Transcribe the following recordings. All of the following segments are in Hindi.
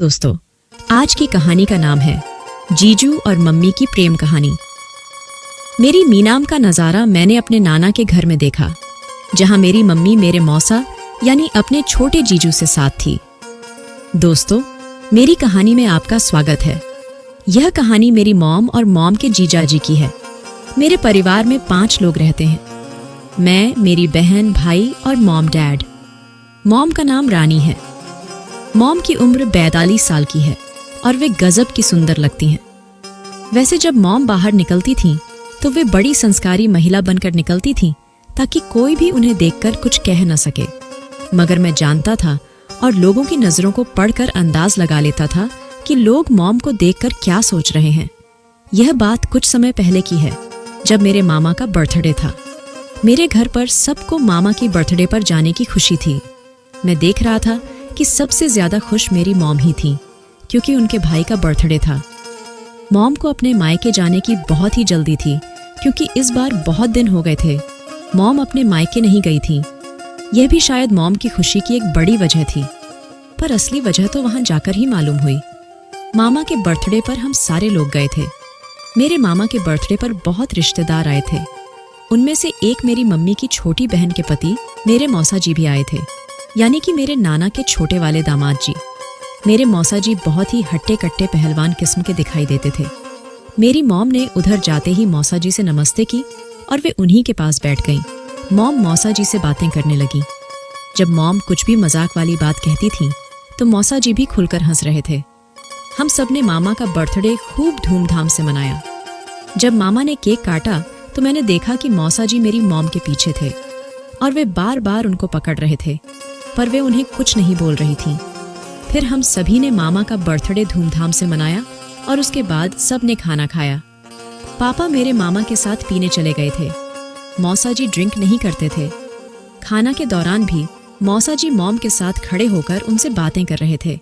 दोस्तों, आज की कहानी का नाम है जीजू और मम्मी की प्रेम कहानी। मेरी मीनाम का नज़ारा मैंने अपने नाना के घर में देखा, जहां मेरी मम्मी मेरे मौसा यानी अपने छोटे जीजू से साथ थी। दोस्तों, मेरी कहानी में आपका स्वागत है। यह कहानी मेरी मॉम और मॉम के जीजाजी की है। मेरे परिवार में 5 लोग रहते हैं, मैं, मेरी बहन, भाई और मॉम डैड। मॉम का नाम रानी है। मॉम की उम्र 42 साल की है और वे गजब की सुंदर लगती हैं। वैसे जब मॉम बाहर निकलती थीं, तो वे बड़ी संस्कारी महिला बनकर निकलती थीं, ताकि कोई भी उन्हें देखकर कुछ कह न सके। मगर मैं जानता था और लोगों की नजरों को पढ़कर अंदाज लगा लेता था कि लोग मॉम को देखकर क्या सोच रहे हैं। यह बात कुछ समय पहले की है, जब मेरे मामा का बर्थडे था। मेरे घर पर सबको मामा की बर्थडे पर जाने की खुशी थी। मैं देख रहा था कि सबसे ज्यादा खुश मेरी मॉम ही थी, क्योंकि उनके भाई का बर्थडे था। मॉम को अपने मायके जाने की बहुत ही जल्दी थी, क्योंकि इस बार बहुत दिन हो गए थे मॉम अपने मायके नहीं गई थी। यह भी शायद मॉम की खुशी की एक बड़ी वजह थी, पर असली वजह तो वहां जाकर ही मालूम हुई। मामा के बर्थडे पर हम सारे लोग गए थे। मेरे मामा के बर्थडे पर बहुत रिश्तेदार आए थे। उनमें से एक मेरी मम्मी की छोटी बहन के पति मेरे मौसा जी भी आए थे, यानी कि मेरे नाना के छोटे वाले दामाद जी। मेरे मौसा जी बहुत ही हट्टे कट्टे पहलवान किस्म के दिखाई देते थे। मेरी मॉम ने उधर जाते ही मौसा जी से नमस्ते की और वे उन्हीं के पास बैठ गईं। मॉम मौसा जी से बातें करने लगी। जब मॉम कुछ भी मजाक वाली बात कहती थी, तो मौसा जी भी खुलकर हंस रहे थे। हम सब ने मामा का बर्थडे खूब धूमधाम से मनाया। जब मामा ने केक काटा, तो मैंने देखा कि मौसा जी मेरी मॉम के पीछे थे और वे बार बार उनको पकड़ रहे थे, पर वे उन्हें कुछ नहीं बोल रही थीं। फिर हम सभी ने मामा का बर्थडे धूमधाम से मनाया और उसके बाद सब ने खाना खाया। पापा मेरे मामा के साथ पीने चले गए थे। मौसा जी ड्रिंक नहीं करते थे। खाना के दौरान भी मौसा जी मॉम के साथ खड़े होकर उनसे बातें कर रहे थे।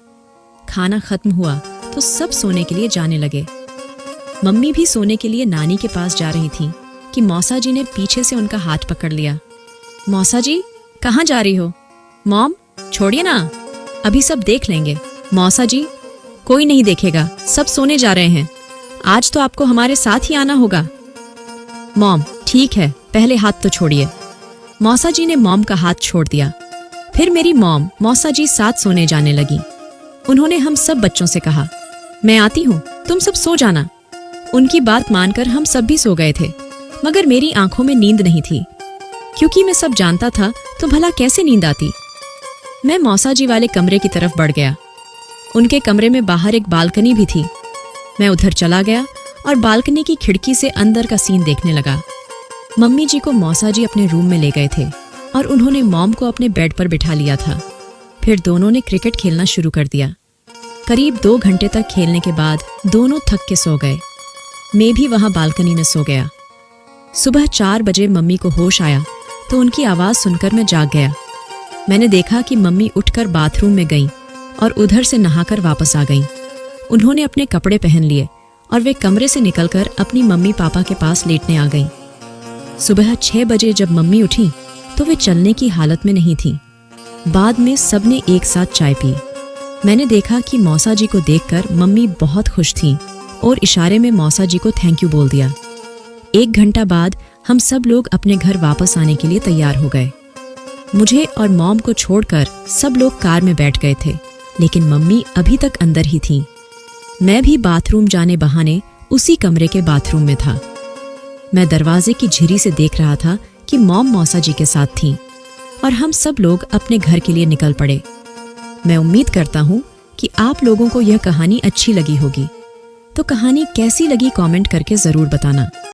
खाना खत्म हुआ तो सब सोने के लिए जाने लगे। मम्मी भी सोने के लिए नानी के पास जा रही थी कि मौसा जी ने पीछे से उनका हाथ पकड़ लिया। मौसा जी, कहाँ जा रही हो? मॉम, छोड़िए ना, अभी सब देख लेंगे। मौसा जी, कोई नहीं देखेगा, सब सोने जा रहे हैं। आज तो आपको हमारे साथ ही आना होगा। मॉम, ठीक है, पहले हाथ तो छोड़िए। मौसा जी ने मॉम का हाथ छोड़ दिया। फिर मेरी मॉम मौसा जी साथ सोने जाने लगी। उन्होंने हम सब बच्चों से कहा, मैं आती हूँ, तुम सब सो जाना। उनकी बात मानकर हम सब भी सो गए थे, मगर मेरी आंखों में नींद नहीं थी, क्योंकि मैं सब जानता था तो भला कैसे नींद आती। मैं मौसा जी वाले कमरे की तरफ बढ़ गया। उनके कमरे में बाहर एक बालकनी भी थी। मैं उधर चला गया और बालकनी की खिड़की से अंदर का सीन देखने लगा। मम्मी जी को मौसा जी अपने रूम में ले गए थे और उन्होंने मॉम को अपने बेड पर बिठा लिया था। फिर दोनों ने क्रिकेट खेलना शुरू कर दिया। करीब 2 घंटे तक खेलने के बाद दोनों थक के सो गए। मैं भी वहां बालकनी में सो गया। सुबह 4 बजे मम्मी को होश आया तो उनकी आवाज सुनकर मैं जाग गया। मैंने देखा कि मम्मी उठकर बाथरूम में गईं और उधर से नहाकर वापस आ गईं। उन्होंने अपने कपड़े पहन लिए और वे कमरे से निकलकर अपनी मम्मी पापा के पास लेटने आ गईं। सुबह 6 बजे जब मम्मी उठी तो वे चलने की हालत में नहीं थीं। बाद में सबने एक साथ चाय पी। मैंने देखा कि मौसा जी को देखकर मम्मी बहुत खुश थीं और इशारे में मौसा जी को थैंक यू बोल दिया। 1 घंटा बाद हम सब लोग अपने घर वापस आने के लिए तैयार हो गए। मुझे और मॉम को छोड़कर सब लोग कार में बैठ गए थे, लेकिन मम्मी अभी तक अंदर ही थीं। मैं भी बाथरूम जाने बहाने उसी कमरे के बाथरूम में था। मैं दरवाजे की झिरी से देख रहा था कि मॉम मौसा जी के साथ थीं और हम सब लोग अपने घर के लिए निकल पड़े। मैं उम्मीद करता हूँ कि आप लोगों को यह कहानी अच्छी लगी होगी। तो कहानी कैसी लगी कमेंट करके जरूर बताना।